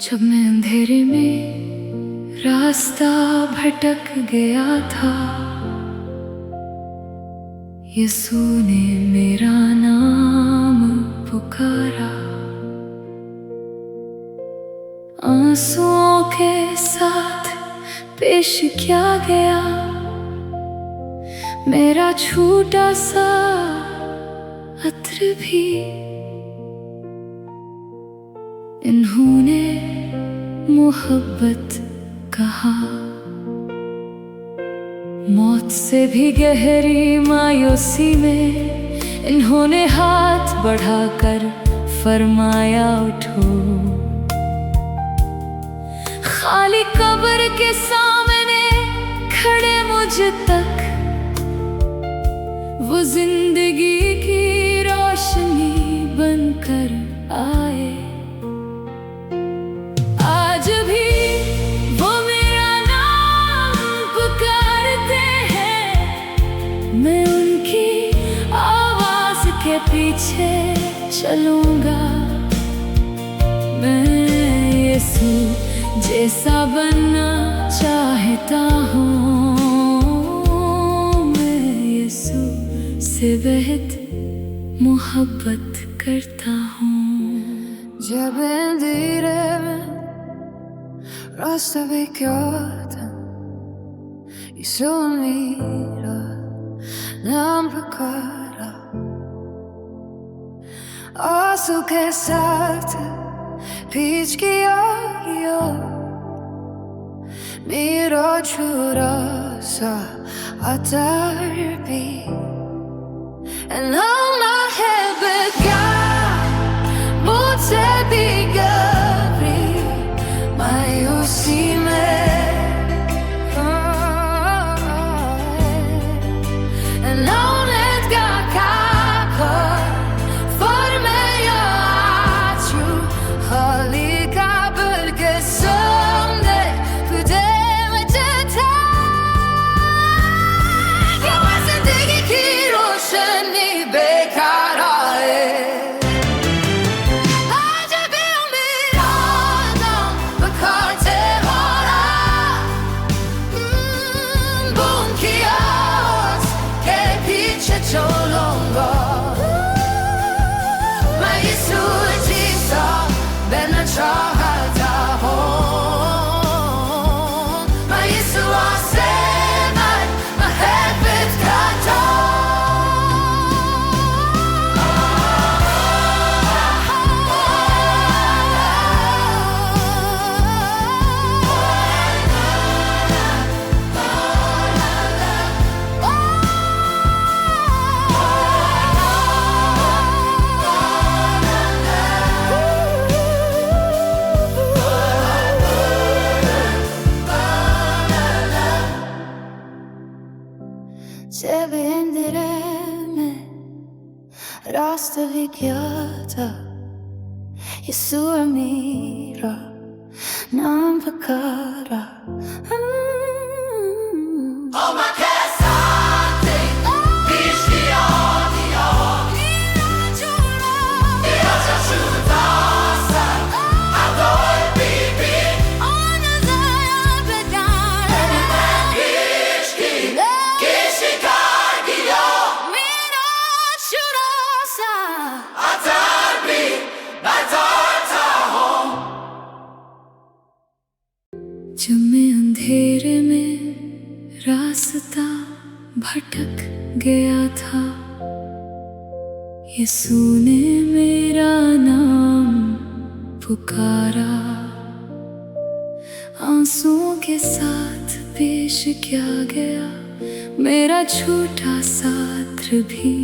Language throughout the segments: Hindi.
जब मैं अंधेरे में रास्ता भटक गया था, यीशु ने मेरा नाम पुकारा। आंसुओं के साथ पेश किया गया मेरा छोटा सा अत्र भी। इन्होंने मोहब्बत कहा, मौत से भी गहरी मायूसी में इन्होंने हाथ बढ़ाकर फरमाया उठो। खाली कब्र के सामने खड़े मुझ तक वो जिंदगी की रोशनी बनकर आए। आज भी वो मेरा नाम पुकारते हैं, मैं उनकी आवाज के पीछे चलूंगा। मैं यीशु जैसा बनना चाहता हूँ, मैं यीशु से बेहद मोहब्बत करता हूँ। जब अंधेरे में रास्ता भी क्या था, यीशु मेरा नाम पुकारा। आंसू के साथ पेश किया गया मेरा छोटा सा अतर भी। And I'm not heaven God, मुझसे भी गहरी मायूसी में। And on it got covered for me, you holy kabul ke samne तुझे मुझे था। ये जिंदगी की रोशनी बेकार आए। आज भी मेरा नाम पुकारते हो रहा, उनकी आवाज के पीछे चलूंगा। मैं यीशु जैसा बनना चाहता हूँ, मैं यीशु से मोहब्बत करता हूँ। जब अंधेरे में रास्ता भी क्या था, यीशु मेरा नाम पुकारा। जब मैं अंधेरे में रास्ता भटक गया था, यीशु ने मेरा नाम पुकारा। आंसुओं के साथ पेश किया गया मेरा छोटा सा अत्र भी।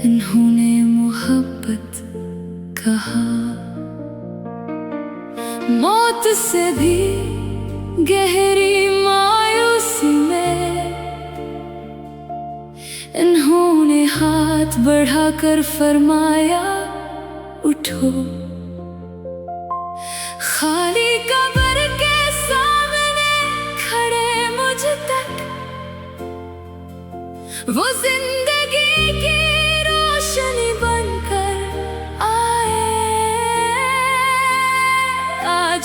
इन्होंने मोहब्बत कहा, मौत से भी गहरी मायूसी में इन्होंने हाथ बढ़ाकर फरमाया उठो। खाली कब्र के सामने खड़े मुझ तक वो जिंदगी की रोशनी बनकर आए।